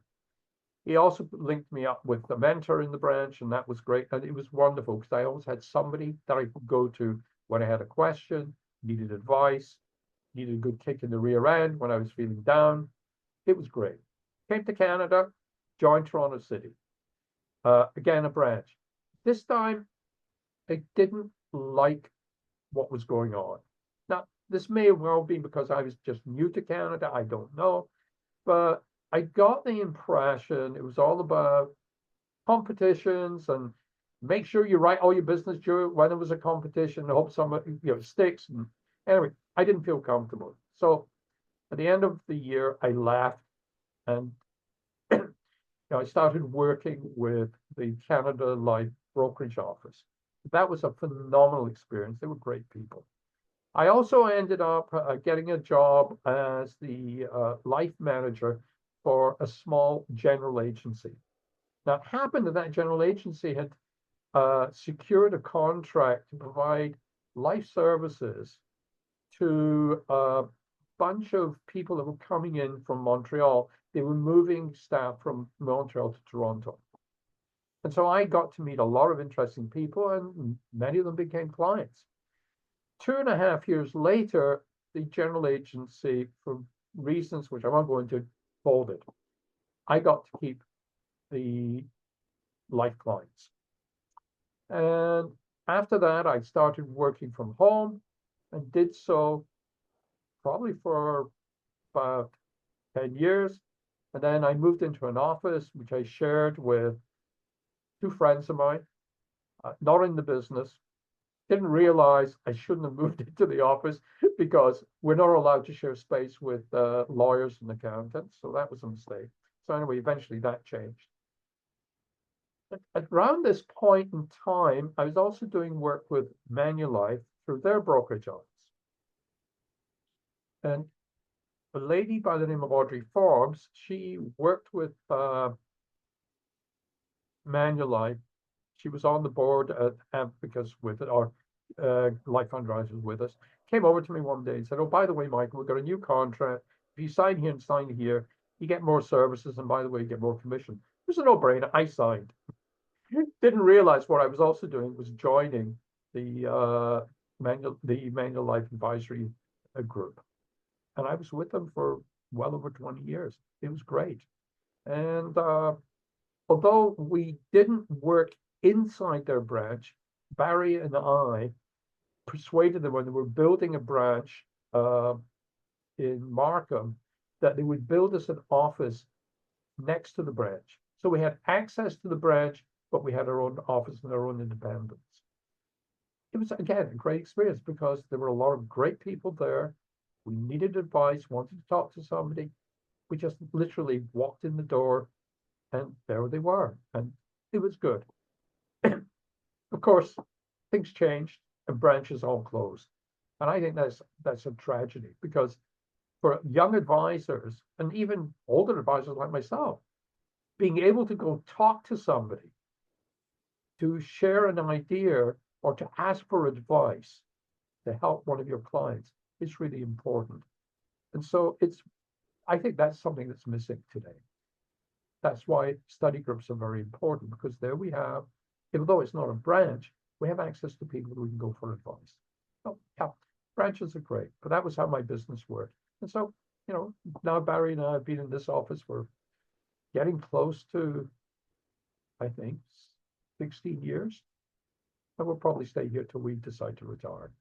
He also linked me up with a mentor in the branch, and that was great. And it was wonderful because I always had somebody that I could go to when I had a question, needed advice, needed a good kick in the rear end when I was feeling down. It was great. Came to Canada, joined Toronto City. Again, a branch. This time, I didn't like what was going on. Now, this may have well been because I was just new to Canada, I don't know, but I got the impression it was all about competitions and make sure you write all your business during when there was a competition and hope somebody sticks. And anyway, I didn't feel comfortable. So at the end of the year, I left and I started working with the Canada Life brokerage office. That was a phenomenal experience. They were great people. I also ended up getting a job as the life manager for a small general agency. Now, it happened that that general agency had secured a contract to provide life services to a bunch of people that were coming in from Montreal. They were moving staff from Montreal to Toronto. And so I got to meet a lot of interesting people, and many of them became clients. 2.5 years later, the general agency, for reasons which I won't go into, folded. I got to keep the life clients. And after that, I started working from home and did so probably for about 10 years. And then I moved into an office, which I shared with 2 friends of mine, not in the business. Didn't realize I shouldn't have moved into the office because we're not allowed to share space with lawyers and accountants. So that was a mistake. So anyway, eventually that changed. At around this point in time, I was also doing work with Manulife through their brokerage office. And a lady by the name of Audrey Forbes, she worked with Manulife. She was on the board at Advocates with it, or Life Underwriters with us. Came over to me one day and said, "Oh, by the way, Michael, we've got a new contract. If you sign here and sign here, you get more services, and by the way, you get more commission." It was a no-brainer. I signed. Didn't realize what I was also doing was joining the Manulife Advisory group, and I was with them for well over 20 years. It was great, and although we didn't work inside their branch, Barry and I persuaded them when they were building a branch in Markham that they would build us an office next to the branch. So we had access to the branch, but we had our own office and our own independence. It was, again, a great experience because there were a lot of great people there. We needed advice, wanted to talk to somebody. We just literally walked in the door and there they were. And it was good. Of course, things changed and branches all closed. And I think that's a tragedy, because for young advisors and even older advisors like myself, being able to go talk to somebody, to share an idea or to ask for advice to help one of your clients is really important. And so I think that's something that's missing today. That's why study groups are very important, because there we have, even though it's not a branch, we have access to people who can go for advice. Oh, yeah, branches are great, but that was how my business worked. And so, now Barry and I have been in this office for getting close to, I think, 16 years. And we'll probably stay here till we decide to retire.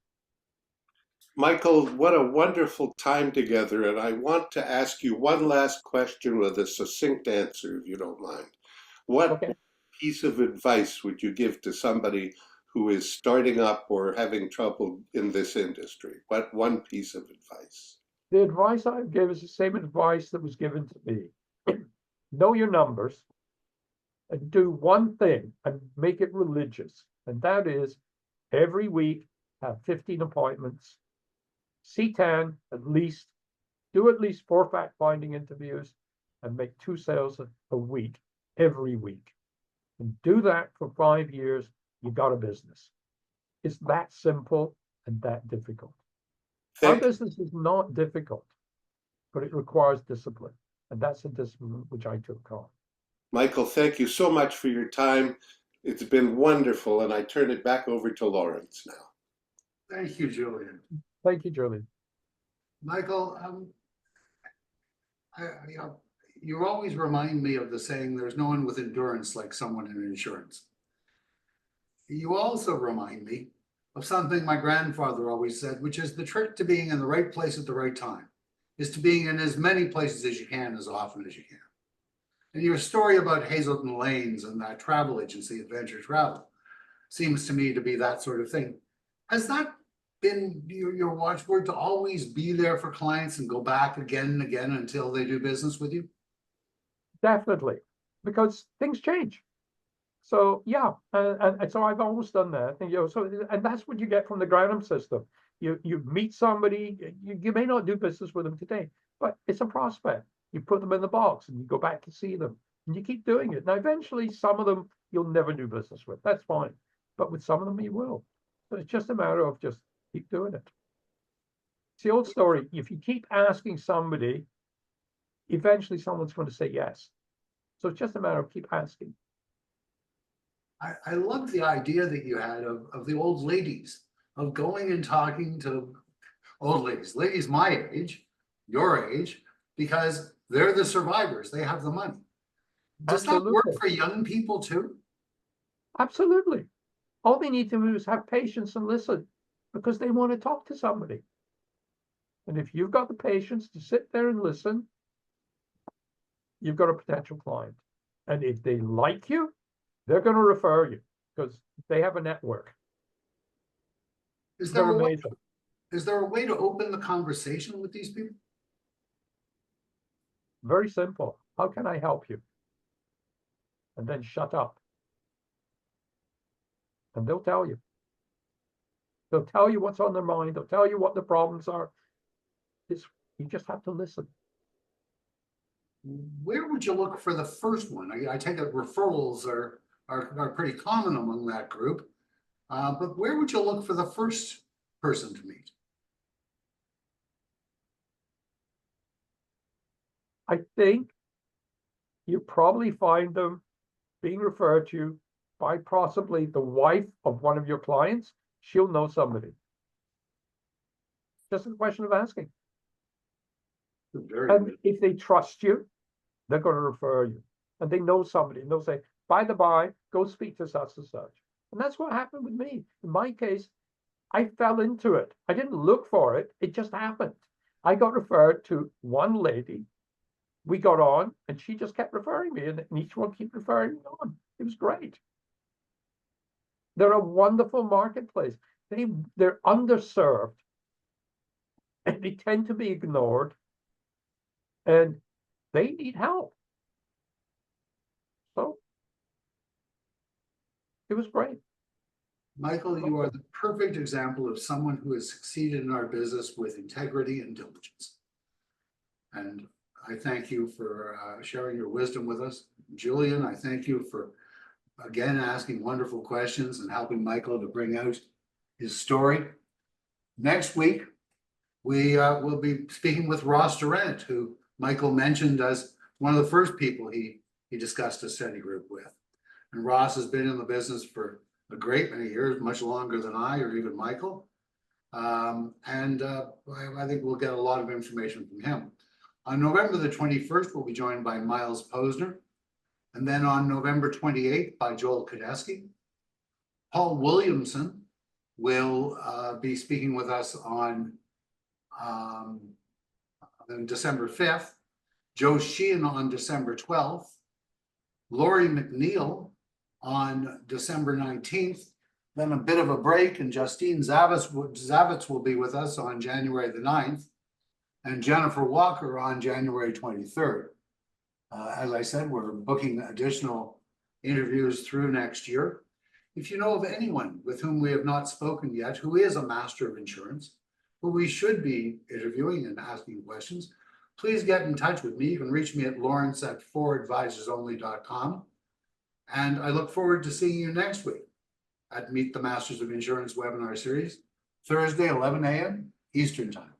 Michael, what a wonderful time together. And I want to ask you one last question with a succinct answer, if you don't mind. What Okay. piece of advice would you give to somebody who is starting up or having trouble in this industry? What one piece of advice? The advice I give is the same advice that was given to me. Know your numbers and do one thing and make it religious. And that is every week have 15 appointments, see 10 at least, do at least 4 fact-finding interviews, and make 2 sales a week, every week. And do that for 5 years, you got a business. It's that simple and that difficult. Our business is not difficult, but it requires discipline. And that's a discipline which I took on. Michael, thank you so much for your time. It's been wonderful, and I turn it back over to Lawrence now. Thank you, Julian. Thank you, Julian. Michael, you always remind me of the saying, there's no one with endurance like someone in insurance. You also remind me of something my grandfather always said, which is the trick to being in the right place at the right time is to being in as many places as you can, as often as you can. And your story about Hazelton Lanes and that travel agency, Adventure Travel, seems to me to be that sort of thing. Has that been your watchword, to always be there for clients and go back again and again until they do business with you? Definitely, because things change. So yeah, and so I've always done that. And, and that's what you get from the Granum system. You meet somebody, you may not do business with them today, but it's a prospect. You put them in the box and you go back to see them and you keep doing it. Now, eventually, some of them you'll never do business with. That's fine. But with some of them, you will. So it's just a matter of just keep doing it. It's the old story. If you keep asking somebody, eventually someone's going to say yes. So it's just a matter of keep asking. I love the idea that you had of the old ladies, of going and talking to old ladies my age, your age, because they're the survivors. They have the money. Does that work for young people too? Absolutely. All they need to do is have patience and listen, because they want to talk to somebody. And if you've got the patience to sit there and listen, you've got a potential client. And if they like you, they're going to refer you because they have a network. Is there a way to open the conversation with these people? Very simple. How can I help you? And then shut up. And they'll tell you. They'll tell you what's on their mind. They'll tell you what the problems are. You just have to listen. Where would you look for the first one? I take it referrals are pretty common among that group. But where would you look for the first person to meet? I think you probably find them being referred to by possibly the wife of one of your clients. She'll know somebody. Just a question of asking. And if they trust you, they're going to refer you. And they know somebody, and they'll say, by the by, go speak to such and such. And that's what happened with me. In my case, I fell into it. I didn't look for it. It just happened. I got referred to one lady. We got on, and she just kept referring me, and each one kept referring me on. It was great. They're a wonderful marketplace. They're underserved. and they tend to be ignored, and they need help. So it was great. Michael, you are the perfect example of someone who has succeeded in our business with integrity and diligence. And I thank you for sharing your wisdom with us. Julian, I thank you for, again, asking wonderful questions and helping Michael to bring out his story. Next week, we will be speaking with Ross Durant, who Michael mentioned as one of the first people he discussed a study group with. And Ross has been in the business for a great many years, much longer than I or even Michael. I think we'll get a lot of information from him. On November the 21st, we'll be joined by Miles Posner. And then on November 28th by Joel Kadeski. Paul Williamson will be speaking with us on December 5th. Joe Sheehan on December 12th. Lori McNeil on December 19th. Then a bit of a break, and Justine Zavitz will be with us on January the 9th. And Jennifer Walker on January 23rd. As I said, we're booking additional interviews through next year. If you know of anyone with whom we have not spoken yet, who is a master of insurance, who we should be interviewing and asking questions, please get in touch with me. You can reach me at lawrence@foradvisorsonly.com. And I look forward to seeing you next week at Meet the Masters of Insurance webinar series, Thursday, 11 a.m. Eastern Time.